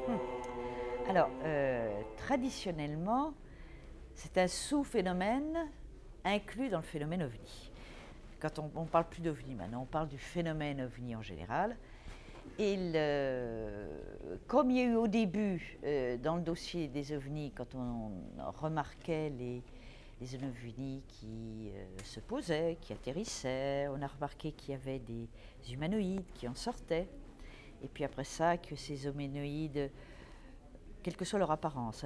Hmm. Alors, traditionnellement, c'est un sous-phénomène inclus dans le phénomène OVNI. Quand on ne parle plus d'OVNI maintenant, on parle du phénomène OVNI en général. Comme il y a eu au début, dans le dossier des OVNI, quand on remarquait les ovnis qui se posaient, qui atterrissaient, on a remarqué qu'il y avait des humanoïdes qui en sortaient. Et puis après ça, que ces humanoïdes, quelle que soit leur apparence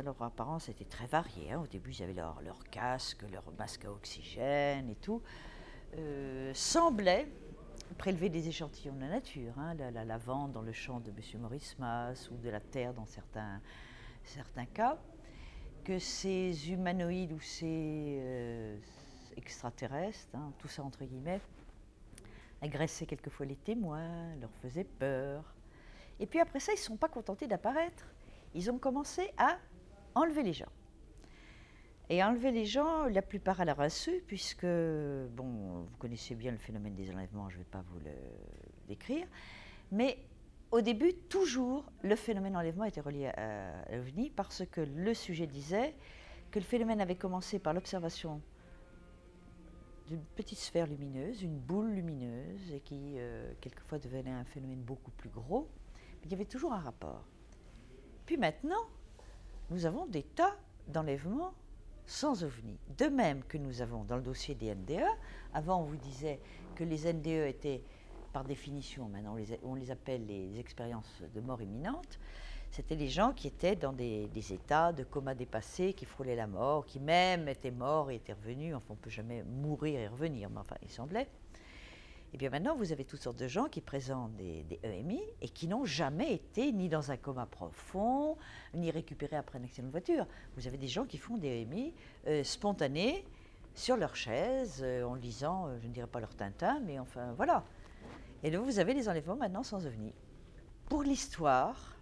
était très variée. Au début, ils avaient leur casque, leur masque à oxygène et tout, semblaient prélever des échantillons de la nature, la lavande dans le champ de M. Maurice Mas ou de la terre dans certains cas, que ces humanoïdes ou ces extraterrestres, tout ça entre guillemets, agressaient quelquefois les témoins, leur faisaient peur. Et puis après ça, ils ne se sont pas contentés d'apparaître. Ils ont commencé à enlever les gens. Et enlever les gens, la plupart à leur insu, puisque, bon, vous connaissez bien le phénomène des enlèvements, je ne vais pas vous le décrire, mais au début, toujours, le phénomène enlèvement était relié à l'OVNI, parce que le sujet disait que le phénomène avait commencé par l'observation d'une petite sphère lumineuse, une boule lumineuse, et qui, quelquefois, devenait un phénomène beaucoup plus gros, mais il y avait toujours un rapport. Puis maintenant, nous avons des tas d'enlèvements sans OVNI. De même que nous avons dans le dossier des NDE, avant on vous disait que les NDE étaient par définition, maintenant on les appelle les expériences de mort imminente, c'était les gens qui étaient dans des états de coma dépassé, qui frôlaient la mort, qui même étaient morts et étaient revenus, enfin on ne peut jamais mourir et revenir, mais enfin il semblait. Et bien maintenant, vous avez toutes sortes de gens qui présentent des EMI et qui n'ont jamais été ni dans un coma profond, ni récupérés après un accident de voiture. Vous avez des gens qui font des EMI spontanés sur leur chaise, en lisant, je ne dirais pas leur Tintin, mais enfin voilà. Et là, vous avez les enlèvements maintenant sans OVNI. Pour l'histoire,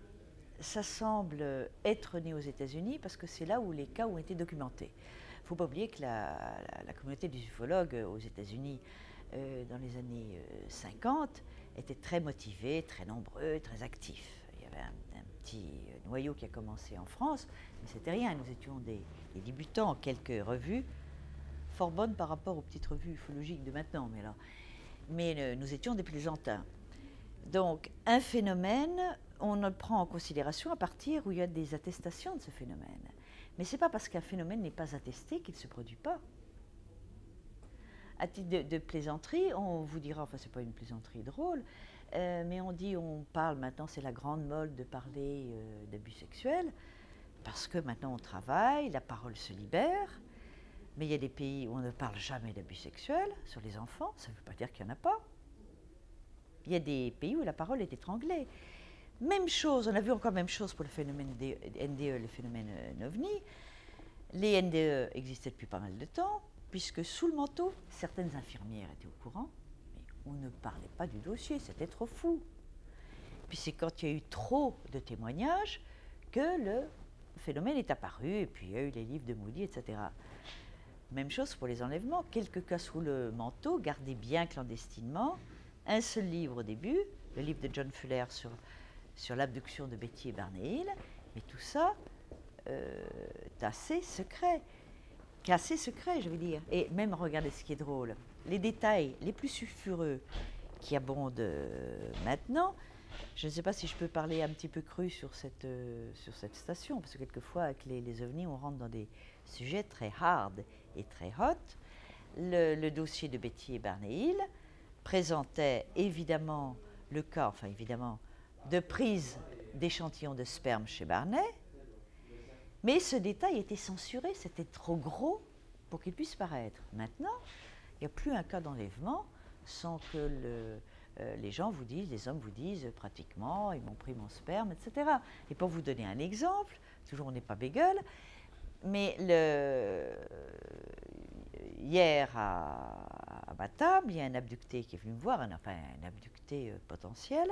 ça semble être né aux États-Unis parce que c'est là où les cas ont été documentés. Il ne faut pas oublier que la communauté des ufologues aux États-Unis dans les années 50 était très motivée, très nombreux, très actifs. Il y avait un petit noyau qui a commencé en France, mais c'était rien. Nous étions des débutants, quelques revues, fort bonnes par rapport aux petites revues ufologiques de maintenant. Mais nous étions des plaisantins. Donc, un phénomène, on le prend en considération à partir où il y a des attestations de ce phénomène. Mais ce n'est pas parce qu'un phénomène n'est pas attesté qu'il ne se produit pas. À titre de plaisanterie, on vous dira, enfin c'est pas une plaisanterie drôle, mais on parle maintenant, c'est la grande mode de parler d'abus sexuels, parce que maintenant on travaille, la parole se libère, mais il y a des pays où on ne parle jamais d'abus sexuels sur les enfants, ça ne veut pas dire qu'il n'y en a pas. Il y a des pays où la parole est étranglée. Même chose, on a vu encore même chose pour le phénomène des NDE, le phénomène OVNI. Les NDE existaient depuis pas mal de temps, puisque sous le manteau, certaines infirmières étaient au courant, mais on ne parlait pas du dossier, c'était trop fou. Puis c'est quand il y a eu trop de témoignages que le phénomène est apparu, et puis il y a eu les livres de Moody, etc. Même chose pour les enlèvements, quelques cas sous le manteau, gardés bien clandestinement, un seul livre au début, le livre de John Fuller sur l'abduction de Betty et Barney Hill, mais tout ça est assez secret. Assez secret, je veux dire. Et même, regardez ce qui est drôle, les détails les plus sulfureux qui abondent maintenant, je ne sais pas si je peux parler un petit peu cru sur cette station, parce que quelquefois, avec les ovnis, on rentre dans des sujets très hard et très hot. Le dossier de Betty et Barney Hill présentait évidemment le cas, enfin évidemment, de prise d'échantillons de sperme chez Barney, mais ce détail était censuré, c'était trop gros pour qu'il puisse paraître. Maintenant, il n'y a plus un cas d'enlèvement sans que les gens vous disent, les hommes vous disent pratiquement, ils m'ont pris mon sperme, etc. Et pour vous donner un exemple, toujours on n'est pas bégueule, mais hier à ma table, il y a un abducté qui est venu me voir, un abducté potentiel.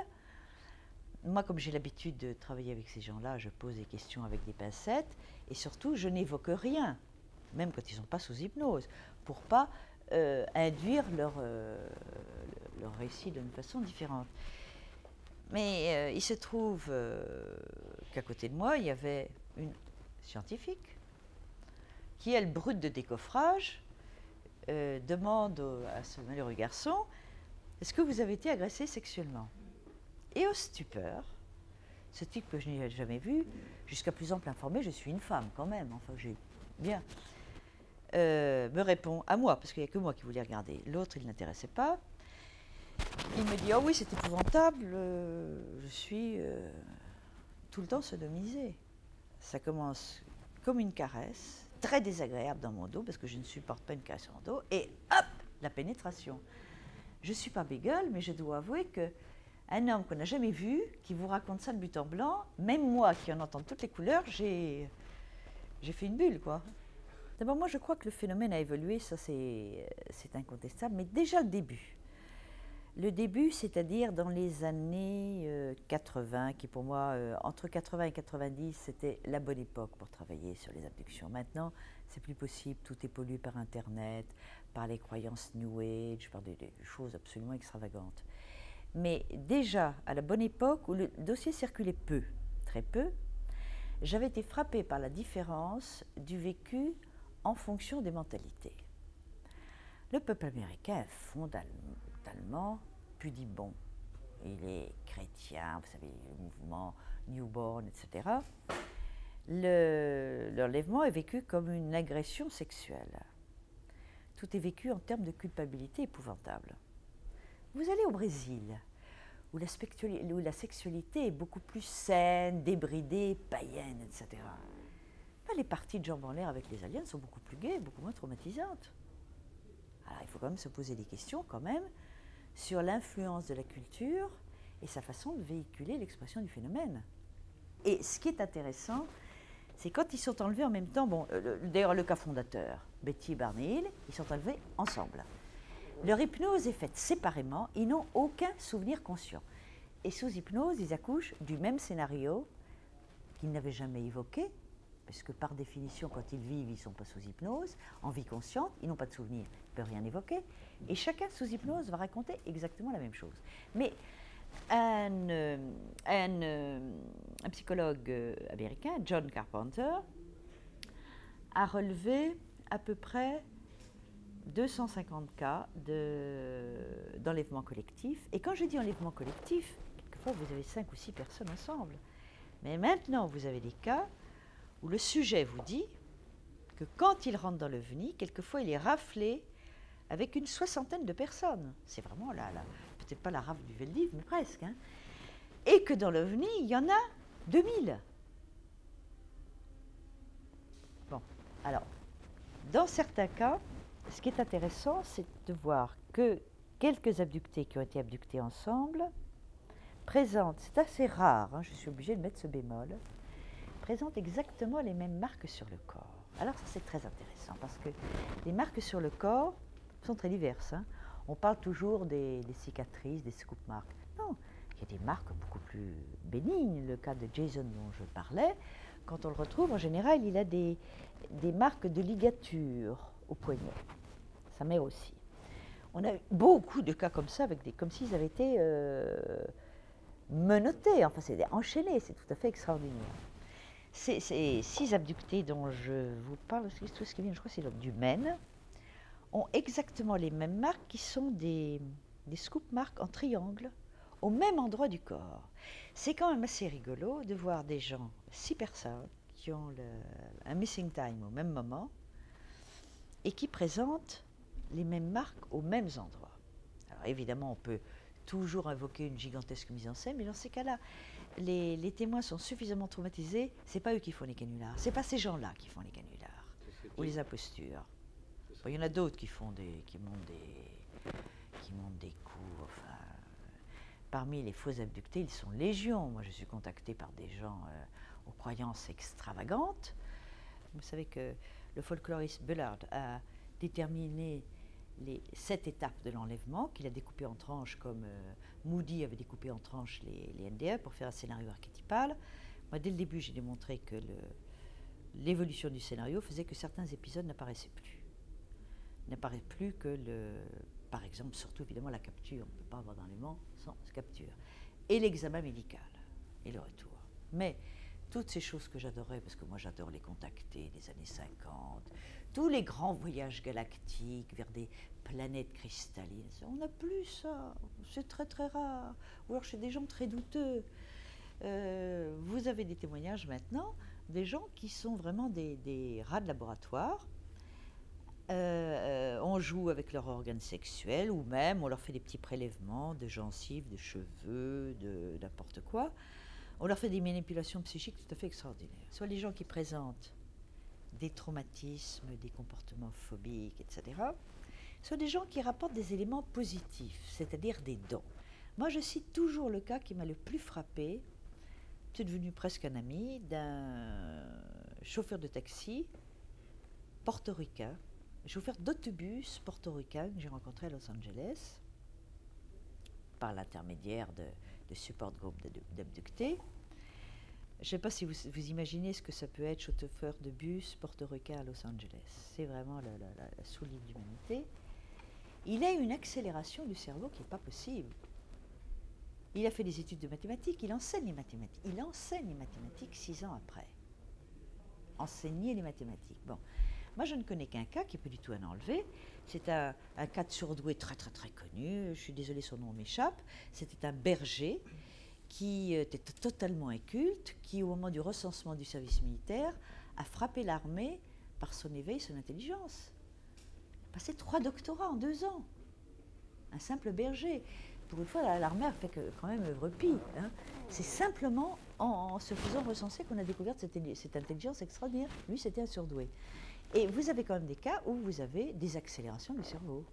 Moi, comme j'ai l'habitude de travailler avec ces gens-là, je pose des questions avec des pincettes et surtout, je n'évoque rien, même quand ils ne sont pas sous hypnose, pour ne pas induire leur récit d'une façon différente. Mais il se trouve qu'à côté de moi, il y avait une scientifique qui, elle, brute de décoffrage, demande à ce malheureux garçon, est-ce que vous avez été agressé sexuellement? Et au stupeur, ce type que je n'ai jamais vu, jusqu'à plus ample informé, je suis une femme quand même, enfin j'ai bien, me répond à moi, parce qu'il n'y a que moi qui voulais regarder. L'autre, il ne l'intéressait pas. Il me dit, oh oui, c'est épouvantable, je suis tout le temps sodomisée. Ça commence comme une caresse, très désagréable dans mon dos, parce que je ne supporte pas une caresse sur mon dos, et hop, la pénétration. Je ne suis pas bégueule, mais je dois avouer que un homme qu'on n'a jamais vu, qui vous raconte ça de but en blanc, même moi qui en entends toutes les couleurs, j'ai fait une bulle, quoi. D'abord, moi, je crois que le phénomène a évolué, ça c'est incontestable, mais déjà le début. Le début, c'est-à-dire dans les années 80, qui pour moi, entre 80 et 90, c'était la bonne époque pour travailler sur les abductions. Maintenant, c'est plus possible, tout est pollué par Internet, par les croyances New Age, par des choses absolument extravagantes. Mais déjà, à la bonne époque, où le dossier circulait peu, très peu, j'avais été frappée par la différence du vécu en fonction des mentalités. Le peuple américain est fondamentalement pudibond. Il est chrétien, vous savez, le mouvement newborn, etc. L'enlèvement est vécu comme une agression sexuelle. Tout est vécu en termes de culpabilité épouvantable. Vous allez au Brésil, où la sexualité est beaucoup plus saine, débridée, païenne, etc. Ben, les parties de jambes en l'air avec les aliens sont beaucoup plus gaies, beaucoup moins traumatisantes. Alors il faut quand même se poser des questions quand même sur l'influence de la culture et sa façon de véhiculer l'expression du phénomène. Et ce qui est intéressant, c'est quand ils sont enlevés en même temps, bon, d'ailleurs le cas fondateur, Betty et Barney Hill, ils sont enlevés ensemble. Leur hypnose est faite séparément, ils n'ont aucun souvenir conscient. Et sous hypnose, ils accouchent du même scénario qu'ils n'avaient jamais évoqué, parce que par définition, quand ils vivent, ils ne sont pas sous hypnose. En vie consciente, ils n'ont pas de souvenir, ils ne peuvent rien évoquer. Et chacun sous hypnose va raconter exactement la même chose. Mais un psychologue américain, John Carpenter, a relevé à peu près 250 cas d'enlèvement collectif. Et quand je dis enlèvement collectif, quelquefois vous avez 5 ou 6 personnes ensemble. Mais maintenant, vous avez des cas où le sujet vous dit que quand il rentre dans l'OVNI, quelquefois il est raflé avec une soixantaine de personnes. C'est vraiment là, peut-être pas la rafle du Veldiv, mais presque. Hein. Et que dans l'OVNI, il y en a 2000. Bon, alors, dans certains cas, ce qui est intéressant, c'est de voir que quelques abductés qui ont été abductés ensemble présentent, c'est assez rare, hein, je suis obligée de mettre ce bémol, présentent exactement les mêmes marques sur le corps. Alors ça c'est très intéressant parce que les marques sur le corps sont très diverses. Hein. On parle toujours des cicatrices, des scoop marks. Non, il y a des marques beaucoup plus bénignes. Le cas de Jason dont je parlais, quand on le retrouve, en général, il a des marques de ligature au poignet. Sa mère aussi. On a eu beaucoup de cas comme ça, comme s'ils avaient été menottés, enfin c'est enchaînés, c'est tout à fait extraordinaire. Ces 6 abductés dont je vous parle, tout ce qui vient, je crois, c'est du Maine, ont exactement les mêmes marques qui sont des scoop marks en triangle au même endroit du corps. C'est quand même assez rigolo de voir des gens, 6 personnes, qui ont un missing time au même moment et qui présentent les mêmes marques aux mêmes endroits. Alors évidemment, on peut toujours invoquer une gigantesque mise en scène, mais dans ces cas-là, les témoins sont suffisamment traumatisés, c'est pas eux qui font les canulars, c'est pas ces gens-là qui font les canulars ou les impostures. Bon, il y en a d'autres qui montent des coups. Enfin, parmi les faux abductés, ils sont légion. Moi, je suis contactée par des gens aux croyances extravagantes. Vous savez que le folkloriste Bullard a déterminé les 7 étapes de l'enlèvement, qu'il a découpé en tranches comme Moody avait découpé en tranches les NDE pour faire un scénario archétypal. Moi, dès le début, j'ai démontré que l'évolution du scénario faisait que certains épisodes n'apparaissaient plus. N'apparaît plus que par exemple, surtout évidemment la capture. On ne peut pas avoir d'enlèvement sans capture. et l'examen médical, et le retour. Mais toutes ces choses que j'adorais, parce que moi j'adore les contacter des années 50, tous les grands voyages galactiques vers des planètes cristallines, on n'a plus ça, c'est très très rare, ou alors chez des gens très douteux. Vous avez des témoignages maintenant, des gens qui sont vraiment des rats de laboratoire. On joue avec leurs organes sexuels, ou même on leur fait des petits prélèvements de gencives, de cheveux, de n'importe quoi. On leur fait des manipulations psychiques tout à fait extraordinaires. Soit les gens qui présentent des traumatismes, des comportements phobiques, etc. Soit des gens qui rapportent des éléments positifs, c'est-à-dire des dons. Moi, je cite toujours le cas qui m'a le plus frappé, c'est devenu presque un ami, d'un chauffeur de taxi portoricain, chauffeur d'autobus portoricain que j'ai rencontré à Los Angeles par l'intermédiaire de support groupe d'abductés. Je ne sais pas si vous imaginez ce que ça peut être, chauffeur de bus portoricain à Los Angeles. C'est vraiment la sous-ligne de l'humanité. Il a une accélération du cerveau qui n'est pas possible. Il a fait des études de mathématiques, il enseigne les mathématiques. Il enseigne les mathématiques 6 ans après. Enseigner les mathématiques. Bon. Moi, je ne connais qu'un cas qui n'est pas du tout à enlever. C'est un cas de surdoué très, très, très connu. Je suis désolée, son nom m'échappe. C'était un berger qui était totalement inculte, qui, au moment du recensement du service militaire, a frappé l'armée par son éveil, son intelligence. Il a passé 3 doctorats en 2 ans. Un simple berger. Pour une fois, l'armée a fait quand même œuvre pie. Hein. C'est simplement en se faisant recenser qu'on a découvert cette intelligence extraordinaire. Lui, c'était un surdoué. Et vous avez quand même des cas où vous avez des accélérations du cerveau.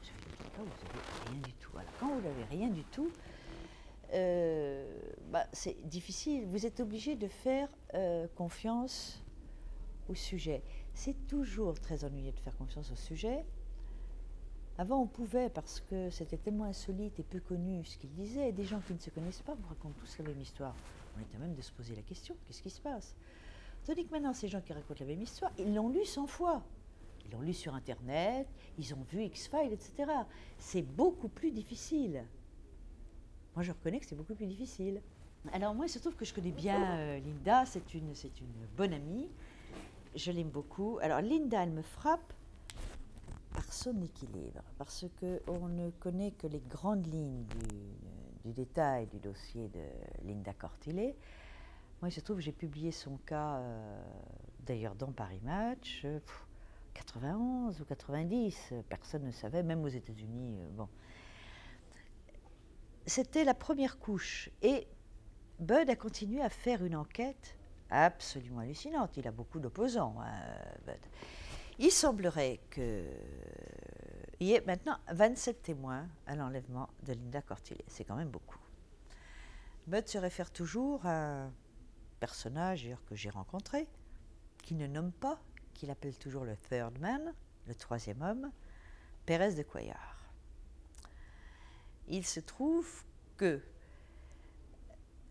Vous avez des cas où vous n'avez rien du tout. Alors, quand vous n'avez rien du tout, c'est difficile. Vous êtes obligé de faire confiance au sujet. C'est toujours très ennuyeux de faire confiance au sujet. Avant, on pouvait, parce que c'était tellement insolite et peu connu ce qu'il disait, et des gens qui ne se connaissent pas vous racontent tous la même histoire. On est à même de se poser la question, qu'est-ce qui se passe? Tandis que maintenant, ces gens qui racontent la même histoire, ils l'ont lu 100 fois. Ils l'ont lu sur Internet, ils ont vu X-Files, etc. C'est beaucoup plus difficile. Moi, je reconnais que c'est beaucoup plus difficile. Alors moi, il se trouve que je connais bien Linda, c'est une bonne amie. Je l'aime beaucoup. Alors Linda, elle me frappe par son équilibre, parce qu'on ne connaît que les grandes lignes du détail du dossier de Linda Cortile. Moi, il se trouve que j'ai publié son cas, d'ailleurs, dans Paris Match, 91 ou 90, personne ne savait, même aux États-Unis. Bon. C'était la première couche. Et Bud a continué à faire une enquête absolument hallucinante. Il a beaucoup d'opposants, Bud. Il semblerait qu'il y ait maintenant 27 témoins à l'enlèvement de Linda Cortile. C'est quand même beaucoup. Bud se réfère toujours à un personnage que j'ai rencontré, qu'il ne nomme pas, qu'il appelle toujours le third man, le troisième homme, Pérez de Cuéllar. Il se trouve que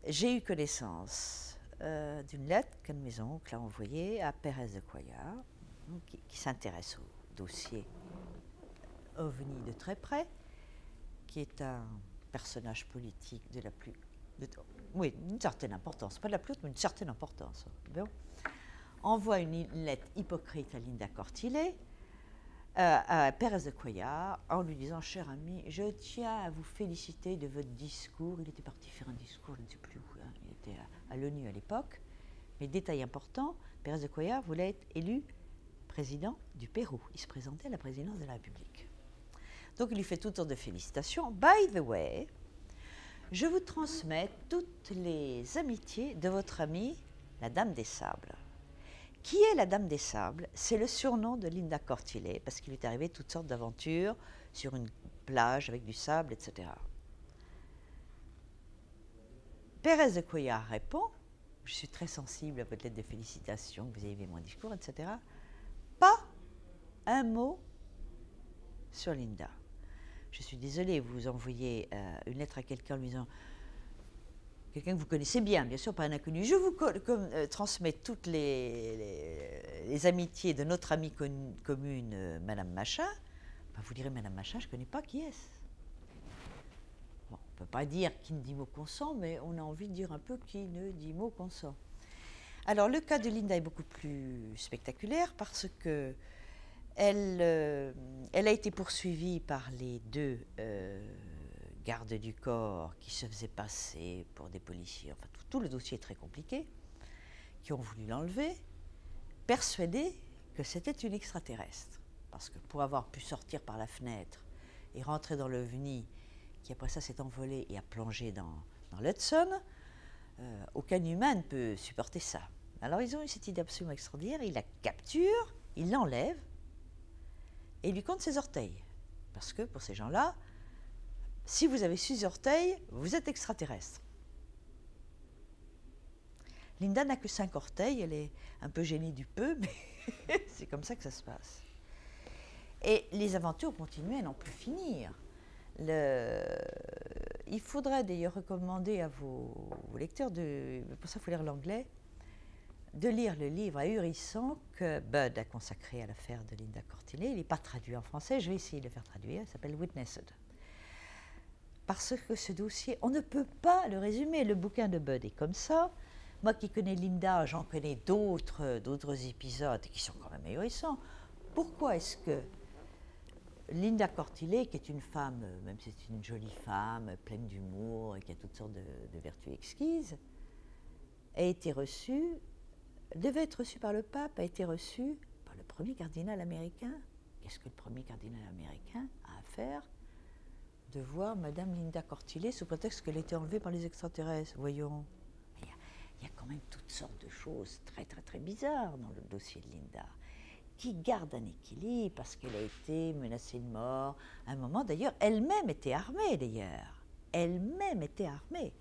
j'ai eu connaissance d'une lettre qu'un de mes oncles a envoyée à Pérez de Cuéllar, qui s'intéresse au dossier OVNI de très près, qui est un personnage politique de la plus... oui, une certaine importance, pas de la plus haute, mais une certaine importance. Bon. Envoie une lettre hypocrite à Linda Cortile, à Pérez de Cuéllar, en lui disant « Cher ami, je tiens à vous féliciter de votre discours. » Il était parti faire un discours, je ne sais plus où, hein. Il était à l'ONU à l'époque. Mais détail important, Pérez de Cuéllar voulait être élu président du Pérou. Il se présentait à la présidence de la République. Donc il lui fait toutes sortes de félicitations. By the way, je vous transmets toutes les amitiés de votre amie, la Dame des Sables. Qui est la Dame des Sables? C'est le surnom de Linda Cortile, parce qu'il lui est arrivé toutes sortes d'aventures sur une plage avec du sable, etc. Pérez de Cuéllar répond, je suis très sensible à votre lettre de félicitations, que vous avez aimé mon discours, etc. Pas un mot sur Linda. Je suis désolée, vous envoyez une lettre à quelqu'un en lui disant, quelqu'un que vous connaissez bien sûr, pas un inconnu, je vous transmets toutes les amitiés de notre amie commune, Madame Machin. Ben, vous direz, Madame Machin, je ne connais pas qui est-ce. Bon, peut pas dire qui ne dit mot consent, mais on a envie de dire un peu qui ne dit mot consent. Alors le cas de Linda est beaucoup plus spectaculaire parce que elle a été poursuivie par les deux gardes du corps qui se faisaient passer pour des policiers. Enfin, tout le dossier est très compliqué, qui ont voulu l'enlever, persuadés que c'était une extraterrestre. Parce que pour avoir pu sortir par la fenêtre et rentrer dans l'OVNI, qui après ça s'est envolé et a plongé dans l'Hudson, aucun humain ne peut supporter ça. Alors ils ont eu cette idée absolument extraordinaire, ils la capturent, ils l'enlèvent et ils lui comptent ses orteils. Parce que pour ces gens-là, si vous avez 6 orteils, vous êtes extraterrestre. Linda n'a que 5 orteils, elle est un peu gênée du peu, mais c'est comme ça que ça se passe. Et les aventures continuent à n'en plus finir. Il faudrait d'ailleurs recommander à vos lecteurs, pour ça il faut lire l'anglais, de lire le livre ahurissant que Bud a consacré à l'affaire de Linda Cortile. Il n'est pas traduit en français, je vais essayer de le faire traduire, il s'appelle Witnessed. Parce que ce dossier, on ne peut pas le résumer, le bouquin de Bud est comme ça. Moi qui connais Linda, j'en connais d'autres épisodes qui sont quand même ahurissants. Pourquoi est-ce que Linda Cortile, qui est une femme, même si c'est une jolie femme, pleine d'humour et qui a toutes sortes de vertus exquises, a été reçue, devait être reçue par le pape, a été reçue par le premier cardinal américain. Qu'est-ce que le premier cardinal américain a à faire de voir Madame Linda Cortile sous prétexte qu'elle était enlevée par les extraterrestres? Voyons. Il y a quand même toutes sortes de choses très très très bizarres dans le dossier de Linda, qui garde un équilibre parce qu'elle a été menacée de mort à un moment. D'ailleurs, elle-même était armée, d'ailleurs. Elle-même était armée.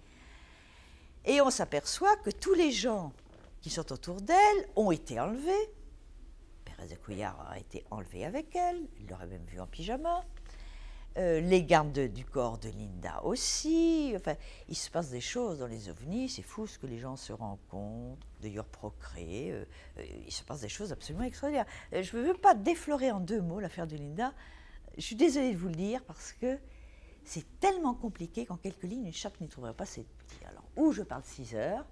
Et on s'aperçoit que tous les gens qui sont autour d'elle ont été enlevés. Pérez de Couillard a été enlevé avec elle, il l'aurait même vu en pyjama. Les gardes du corps de Linda aussi. Enfin, il se passe des choses dans les ovnis, c'est fou ce que les gens se rencontrent, d'ailleurs procréent. Il se passe des choses absolument extraordinaires. Je ne veux pas déflorer en 2 mots l'affaire de Linda. Je suis désolée de vous le dire parce que c'est tellement compliqué qu'en quelques lignes, une chatte n'y trouverait pas ses petits. Alors, où je parle 6 heures,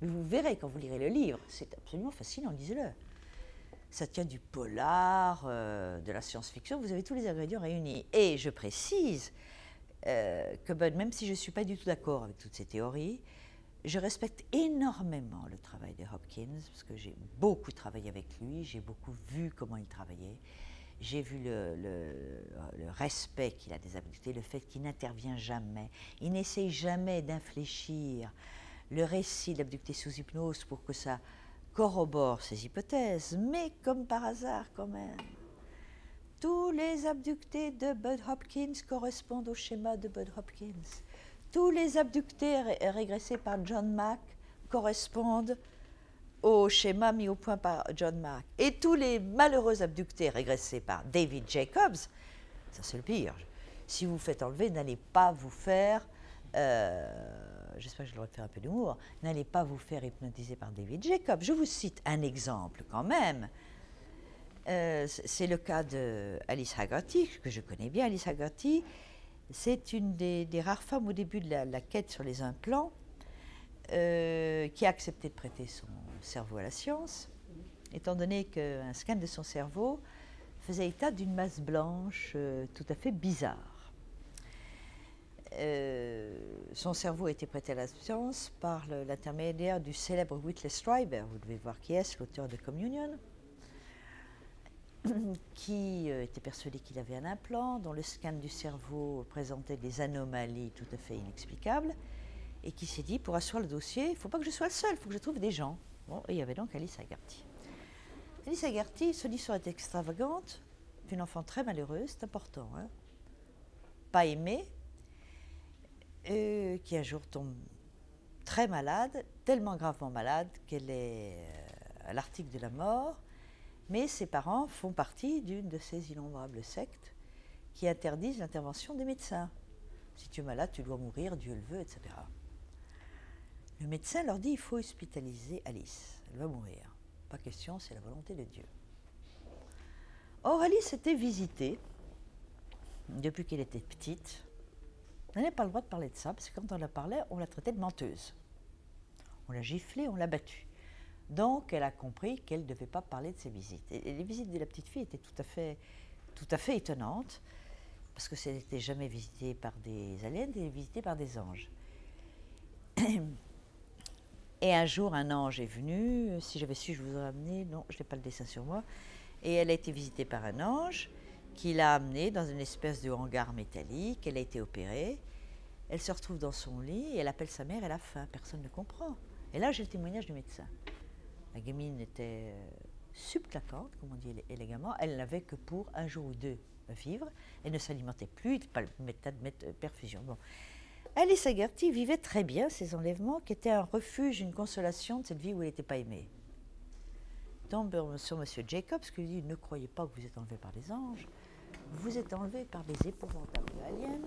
mais vous verrez quand vous lirez le livre, c'est absolument fascinant, lisez-le. Ça tient du polar, de la science-fiction, vous avez tous les ingrédients réunis. Et je précise que même si je ne suis pas du tout d'accord avec toutes ces théories, je respecte énormément le travail de Hopkins, parce que j'ai beaucoup travaillé avec lui, j'ai beaucoup vu comment il travaillait, j'ai vu le respect qu'il a des abductés, le fait qu'il n'intervient jamais, il n'essaye jamais d'infléchir le récit d'abductés sous hypnose pour que ça corrobore ses hypothèses, mais comme par hasard quand même, tous les abductés de Bud Hopkins correspondent au schéma de Bud Hopkins. Tous les abductés régressés par John Mack correspondent au schéma mis au point par John Mack. Et tous les malheureux abductés régressés par David Jacobs, ça c'est le pire. Si vous vous faites enlever, n'allez pas vous faire... j'espère que je le faire un peu d'humour, n'allez pas vous faire hypnotiser par David Jacobs. Je vous cite un exemple quand même. C'est le cas d'Alice Haggerty, que je connais bien. Alice Haggerty, c'est une des rares femmes au début de la quête sur les implants qui a accepté de prêter son cerveau à la science, étant donné qu'un scan de son cerveau faisait état d'une masse blanche tout à fait bizarre. Son cerveau a été prêté à la science par l'intermédiaire du célèbre Whitley Strieber, vous devez voir qui est, l'auteur de Communion, qui était persuadé qu'il avait un implant, dont le scan du cerveau présentait des anomalies tout à fait inexplicables, et qui s'est dit, pour asseoir le dossier, il ne faut pas que je sois le seul, il faut que je trouve des gens. Bon, et il y avait donc Alice Haggerty. Alice Haggerty, son histoire est extravagante, une enfant très malheureuse, c'est important, hein, pas aimée, qui un jour tombe très malade, tellement gravement malade qu'elle est à l'article de la mort, mais ses parents font partie d'une de ces innombrables sectes qui interdisent l'intervention des médecins. Si tu es malade, tu dois mourir, Dieu le veut, etc. Le médecin leur dit, il faut hospitaliser Alice, elle va mourir. Pas question, c'est la volonté de Dieu. Or, Alice était visitée, depuis qu'elle était petite, On n'avait pas le droit de parler de ça, parce que quand on la parlait, on la traitait de menteuse. On l'a giflée, on l'a battue. Donc, elle a compris qu'elle ne devait pas parler de ses visites. Et les visites de la petite fille étaient tout à fait étonnantes, parce que ça n'était jamais visité par des aliens, c'était visité par des anges. Et un jour, un ange est venu. Si j'avais su, je vous aurais amené. Non, je n'ai pas le dessin sur moi. Et elle a été visitée par un ange qui l'a amenée dans une espèce de hangar métallique. Elle a été opérée. Elle se retrouve dans son lit et elle appelle sa mère. Elle a faim. Personne ne comprend. Et là, j'ai le témoignage du médecin. La gamine était subclaquante, comme on dit élégamment. Elle n'avait que pour un jour ou deux à vivre. Elle ne s'alimentait plus. Il n'y avait pas de perfusion. Bon. Alice Haggerty vivait très bien ces enlèvements, qui étaient un refuge, une consolation de cette vie où elle n'était pas aimée. Tombe sur M. Jacobs, qui lui dit « Ne croyez pas que vous êtes enlevé par les anges, vous êtes enlevé par des épouvantables aliens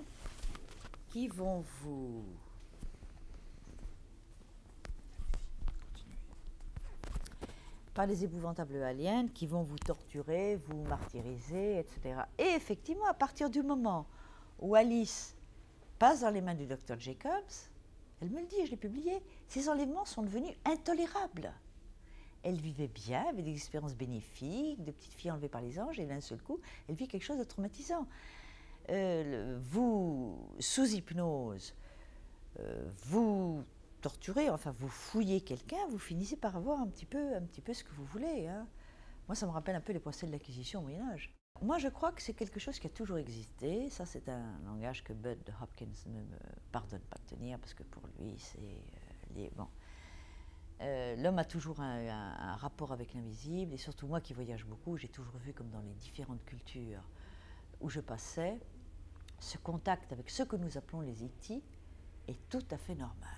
qui vont vous... » par les épouvantables aliens qui vont vous torturer, vous martyriser, etc. Et effectivement, à partir du moment où Alice passe dans les mains du docteur Jacobs, elle me le dit, je l'ai publié, ces enlèvements sont devenus intolérables. Elle vivait bien, avec des expériences bénéfiques, de petites filles enlevées par les anges, et d'un seul coup, elle vit quelque chose de traumatisant. Vous, sous hypnose, vous torturez, enfin vous fouillez quelqu'un, vous finissez par avoir un petit peu ce que vous voulez. Hein. Moi, ça me rappelle un peu les procès de l'Inquisition au Moyen-Âge. Moi, je crois que c'est quelque chose qui a toujours existé. Ça, c'est un langage que Bud Hopkins ne me pardonne pas de tenir, parce que pour lui, c'est... Bon. L'homme a toujours un rapport avec l'invisible, et surtout moi qui voyage beaucoup, j'ai toujours vu, comme dans les différentes cultures où je passais, ce contact avec ce que nous appelons les E.T. est tout à fait normal,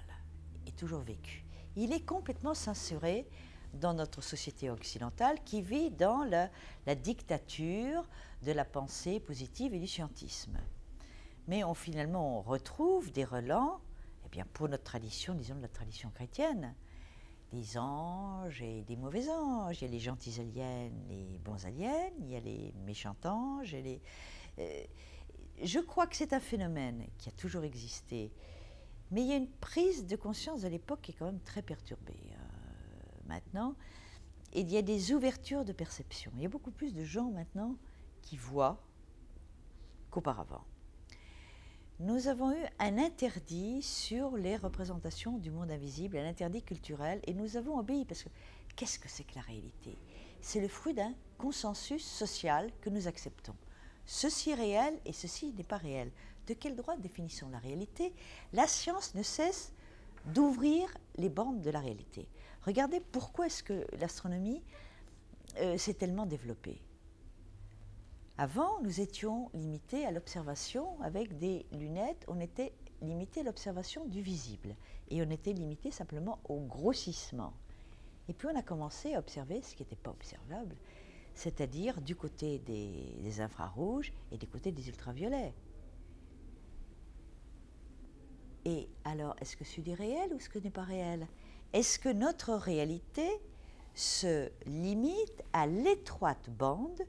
est toujours vécu. Il est complètement censuré dans notre société occidentale qui vit dans la dictature de la pensée positive et du scientisme. Mais finalement, on retrouve des relents, eh bien, pour notre tradition, disons de la tradition chrétienne, des anges et des mauvais anges. Il y a les gentils aliens, les bons aliens, il y a les méchants anges. Je crois que c'est un phénomène qui a toujours existé, mais il y a une prise de conscience de l'époque qui est quand même très perturbée maintenant. Et il y a des ouvertures de perception. Il y a beaucoup plus de gens maintenant qui voient qu'auparavant. Nous avons eu un interdit sur les représentations du monde invisible, un interdit culturel, et nous avons obéi, parce que qu'est-ce que c'est que la réalité? C'est le fruit d'un consensus social que nous acceptons. Ceci est réel et ceci n'est pas réel. De quel droit définissons la réalité? La science ne cesse d'ouvrir les bandes de la réalité. Regardez pourquoi est-ce que l'astronomie s'est tellement développée. Avant, nous étions limités à l'observation avec des lunettes, on était limité à l'observation du visible et on était limité simplement au grossissement. Et puis on a commencé à observer ce qui n'était pas observable, c'est-à-dire du côté des infrarouges et du côté des ultraviolets. Et alors, est-ce que c'est réel ou est-ce que ce n'est pas réel? Est-ce que notre réalité se limite à l'étroite bande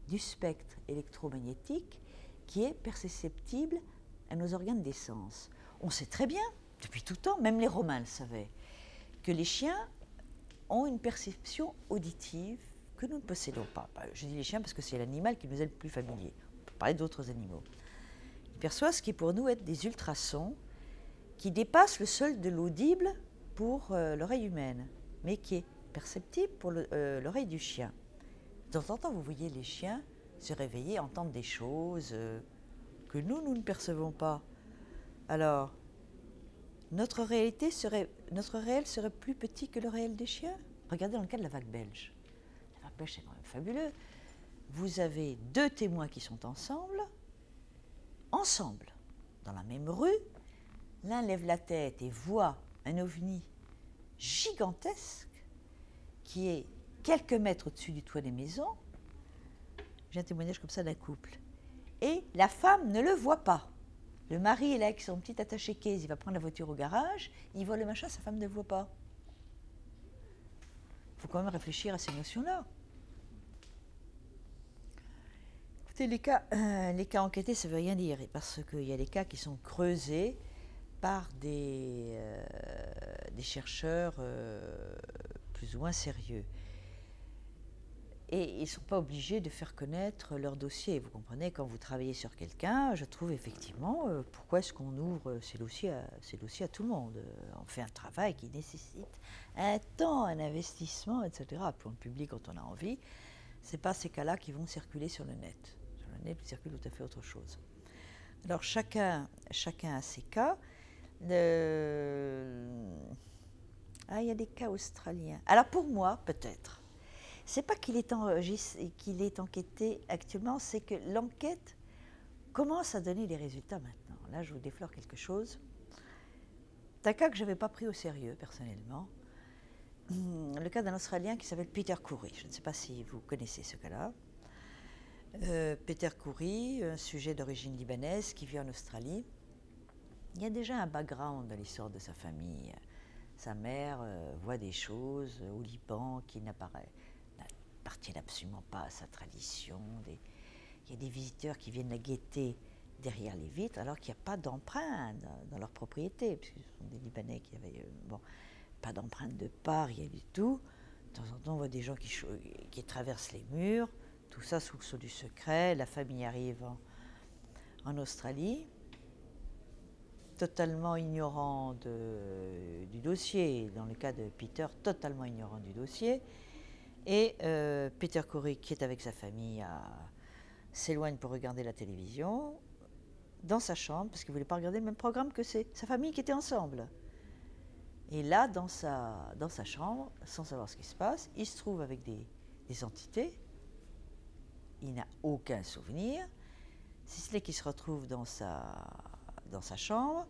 du spectre électromagnétique qui est perceptible à nos organes des sens? On sait très bien, depuis tout temps, même les Romains le savaient, que les chiens ont une perception auditive que nous ne possédons pas. Je dis les chiens parce que c'est l'animal qui nous est le plus familier. On peut parler d'autres animaux. Ils perçoivent ce qui pour nous est des ultrasons qui dépassent le seuil de l'audible pour l'oreille humaine, mais qui est perceptible pour l'oreille du chien. De temps en temps, vous voyez les chiens se réveiller, entendre des choses que nous ne percevons pas. Alors, notre réel serait plus petit que le réel des chiens? Regardez dans le cas de la vague belge. La vague belge, c'est quand même fabuleux. Vous avez deux témoins qui sont ensemble, dans la même rue. L'un lève la tête et voit un ovni gigantesque qui est quelques mètres au-dessus du toit des maisons. J'ai un témoignage comme ça d'un couple. Et la femme ne le voit pas. Le mari est là avec son petit attaché-caisse, il va prendre la voiture au garage, il voit le machin, sa femme ne le voit pas. Il faut quand même réfléchir à ces notions-là. Écoutez, les cas enquêtés, ça ne veut rien dire, parce qu'il y a des cas qui sont creusés par des chercheurs plus ou moins sérieux. Et ils ne sont pas obligés de faire connaître leur dossier. Vous comprenez, quand vous travaillez sur quelqu'un, je trouve effectivement, pourquoi est-ce qu'on ouvre ces dossiers à tout le monde? On fait un travail qui nécessite un temps, un investissement, etc. Puis on le publie quand on a envie. Ce n'est pas ces cas-là qui vont circuler sur le net. Sur le net, il circule tout à fait autre chose. Alors chacun a ses cas. Il y a des cas australiens. Alors pour moi, peut-être. C'est pas qu'il est enquêté actuellement, c'est que l'enquête commence à donner des résultats maintenant. Là, je vous déflore quelque chose. C'est un cas que je n'avais pas pris au sérieux, personnellement. Le cas d'un Australien qui s'appelle Peter Coury. Je ne sais pas si vous connaissez ce cas-là. Peter Coury, un sujet d'origine libanaise qui vit en Australie. Il y a déjà un background dans l'histoire de sa famille. Sa mère voit des choses au Liban qui n'appartiennent absolument pas à sa tradition. Il y a des visiteurs qui viennent la guetter derrière les vitres alors qu'il n'y a pas d'empreinte dans leur propriété, puisque ce sont des Libanais qui avaient pas d'empreinte de pas, rien du tout. De temps en temps, on voit des gens qui traversent les murs, tout ça sous le sceau du secret. La famille arrive en Australie, totalement ignorant du dossier. Dans le cas de Peter, totalement ignorant du dossier. Et Peter Coury, qui est avec sa famille, s'éloigne pour regarder la télévision dans sa chambre, parce qu'il ne voulait pas regarder le même programme que sa famille qui était ensemble. Et là, dans sa chambre, sans savoir ce qui se passe, il se trouve avec des entités. Il n'a aucun souvenir, si ce n'est qu'il se retrouve dans sa chambre.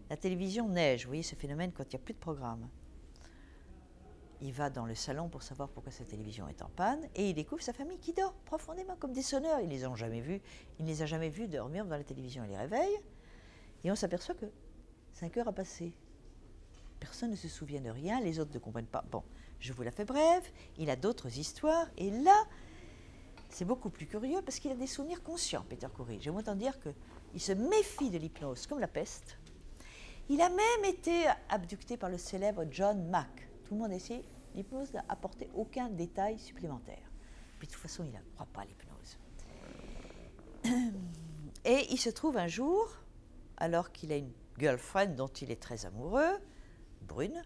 La télévision neige, vous voyez ce phénomène quand il n'y a plus de programme. Il va dans le salon pour savoir pourquoi sa télévision est en panne et il découvre sa famille qui dort profondément comme des sonneurs. Il ne les a jamais vus dormir devant la télévision. Il les réveille et on s'aperçoit que 5 heures a passé. Personne ne se souvient de rien, les autres ne comprennent pas. Bon, je vous la fais brève, il a d'autres histoires et là, c'est beaucoup plus curieux parce qu'il a des souvenirs conscients, Peter Coury. J'aime autant dire qu'il se méfie de l'hypnose comme la peste. Il a même été abducté par le célèbre John Mack. Tout le monde essaie, l'hypnose n'a apporté aucun détail supplémentaire. Puis de toute façon, il ne croit pas à l'hypnose. Et il se trouve un jour, alors qu'il a une girlfriend dont il est très amoureux, brune,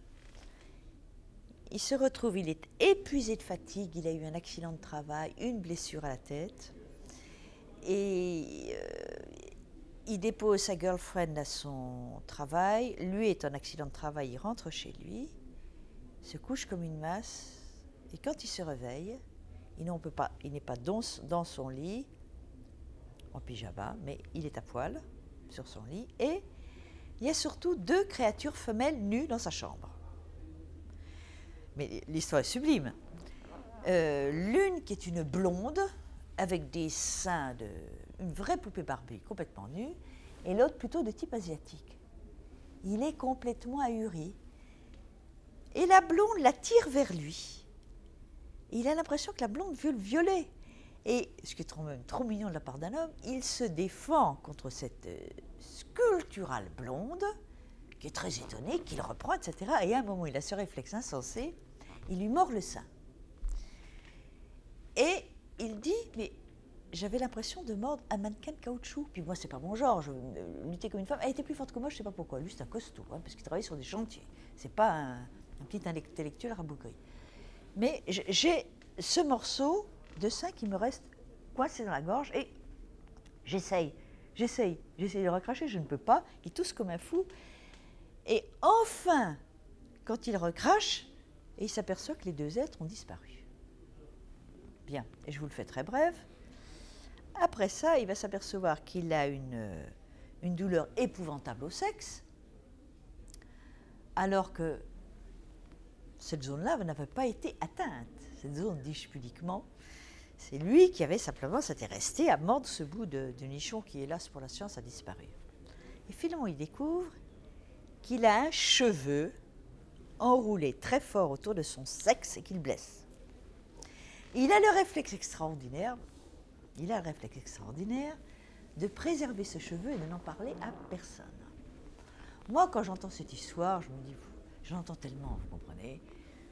il se retrouve, il est épuisé de fatigue, il a eu un accident de travail, une blessure à la tête, et il dépose sa girlfriend à son travail, lui est en accident de travail, il rentre chez lui, se couche comme une masse, et quand il se réveille, il n'est pas dans son lit, en pyjama, mais il est à poil sur son lit, et il y a surtout 2 créatures femelles nues dans sa chambre. Mais l'histoire est sublime. L'une qui est une blonde, avec des seins une vraie poupée Barbie, complètement nue, et l'autre plutôt de type asiatique. Il est complètement ahuri. Et la blonde l'attire vers lui. Il a l'impression que la blonde veut le violer. Et, ce qui est trop mignon de la part d'un homme, il se défend contre cette sculpturale blonde, qui est très étonnée, qu'il reprend, etc. Et à un moment, il a ce réflexe insensé, il lui mord le sein. Et il dit, mais j'avais l'impression de mordre un mannequin de caoutchouc. Puis moi, c'est pas mon genre, je luttais comme une femme. Elle était plus forte que moi, je sais pas pourquoi. Lui, c'est un costaud, parce qu'il travaille sur des chantiers. C'est pas un petit intellectuel rabougri. Mais j'ai ce morceau de sein qui me reste coincé dans la gorge et j'essaye de recracher, je ne peux pas. Il tousse comme un fou. Et enfin, quand il recrache, il s'aperçoit que les 2 êtres ont disparu. Bien, et je vous le fais très bref. Après ça, il va s'apercevoir qu'il a une douleur épouvantable au sexe, alors que cette zone-là n'avait pas été atteinte. Cette zone, dis-je pudiquement, c'est lui qui avait simplement s'était resté à mordre ce bout de nichon qui, hélas, pour la science, a disparu. Et finalement, il découvre qu'il a un cheveu enroulé très fort autour de son sexe et qu'il blesse. Il a le réflexe extraordinaire, il a le réflexe extraordinaire de préserver ce cheveu et de n'en parler à personne. Moi, quand j'entends cette histoire, je me dis, j'entends tellement, vous comprenez,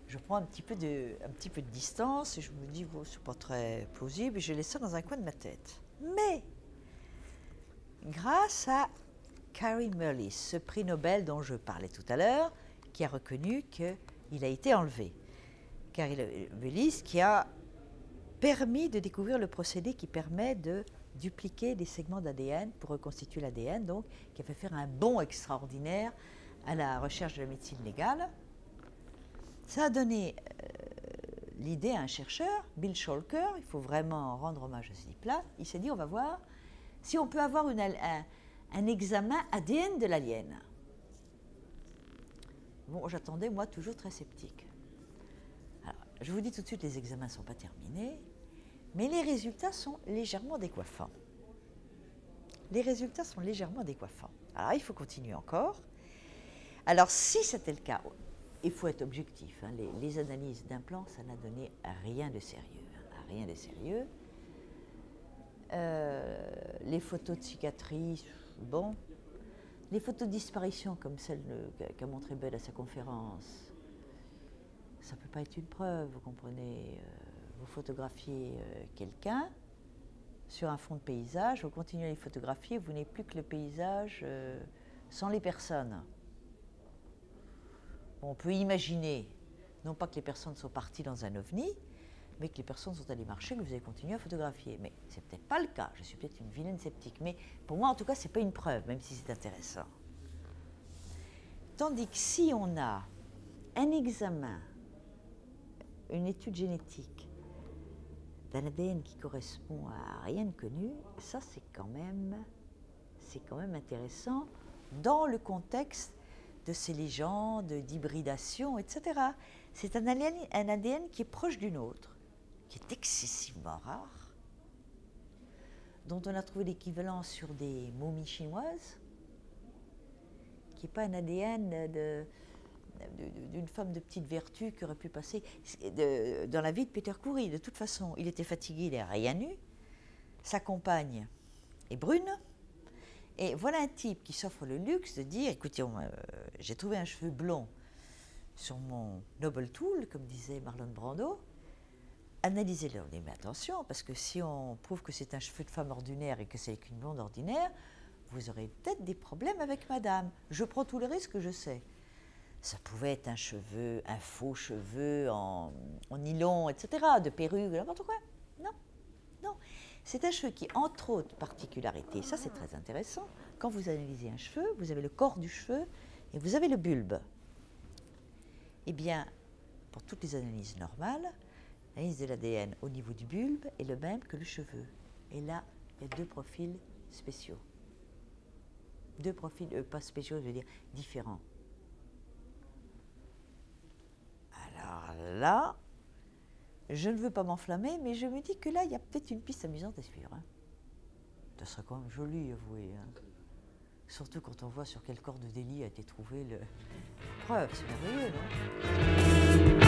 je prends un petit peu de distance et je me dis, bon, c'est pas très plausible, et je laisse ça dans un coin de ma tête. Mais, grâce à Kary Mullis, ce prix Nobel dont je parlais tout à l'heure, qui a reconnu qu'il a été enlevé. Kary Mullis qui a permis de découvrir le procédé qui permet de dupliquer des segments d'ADN pour reconstituer l'ADN, donc qui a fait faire un bond extraordinaire à la recherche de la médecine légale. Ça a donné l'idée à un chercheur, Bill Shulker, il faut vraiment rendre hommage à ce type-là. Il s'est dit, on va voir si on peut avoir un examen ADN de l'alien. Bon, j'attendais, moi, toujours très sceptique. Alors, je vous dis tout de suite, les examens ne sont pas terminés, mais les résultats sont légèrement décoiffants. Les résultats sont légèrement décoiffants. Alors, il faut continuer encore. Alors, si c'était le cas, il faut être objectif. Hein, les analyses d'implants, ça n'a donné rien de sérieux. Hein, rien de sérieux. Les photos de cicatrices, bon. Les photos de disparition, comme celle qu'a montré Bud à sa conférence, ça ne peut pas être une preuve, vous comprenez. Vous photographiez quelqu'un sur un fond de paysage, vous continuez à les photographier, vous n'avez plus que le paysage sans les personnes. On peut imaginer, non pas que les personnes sont parties dans un ovni, mais que les personnes sont allées marcher, que vous avez continué à photographier. Mais ce n'est peut-être pas le cas, je suis peut-être une vilaine sceptique, mais pour moi en tout cas ce n'est pas une preuve, même si c'est intéressant. Tandis que si on a un examen, une étude génétique d'un ADN qui correspond à rien de connu, ça c'est quand même intéressant dans le contexte de ces légendes d'hybridation, etc. C'est un ADN qui est proche d'une autre, qui est excessivement rare, dont on a trouvé l'équivalent sur des momies chinoises, qui n'est pas un ADN d'une femme de petite vertu qui aurait pu passer dans la vie de Peter Coury. De toute façon, il était fatigué, il n'est rien nu, sa compagne est brune, et voilà un type qui s'offre le luxe de dire, écoutez, j'ai trouvé un cheveu blond sur mon Noble Tool, comme disait Marlon Brando, analysez-le. Mais attention, parce que si on prouve que c'est un cheveu de femme ordinaire et que c'est qu'une blonde ordinaire, vous aurez peut-être des problèmes avec madame. Je prends tous les risques, je sais. Ça pouvait être un cheveu, un faux cheveu en nylon, etc., de perruque, n'importe quoi. Non, non. C'est un cheveu qui, entre autres particularités, ça c'est très intéressant, quand vous analysez un cheveu, vous avez le corps du cheveu et vous avez le bulbe. Eh bien, pour toutes les analyses normales, l'analyse de l'ADN au niveau du bulbe est le même que le cheveu. Et là, il y a deux profils spéciaux. Deux profils, pas spéciaux, je veux dire différents. Alors là, je ne veux pas m'enflammer, mais je me dis que là, il y a peut-être une piste amusante à suivre. Hein. Ça serait quand même joli, avouez. Hein. Surtout quand on voit sur quel corps de délit a été trouvé le... Preuve, c'est merveilleux, non ?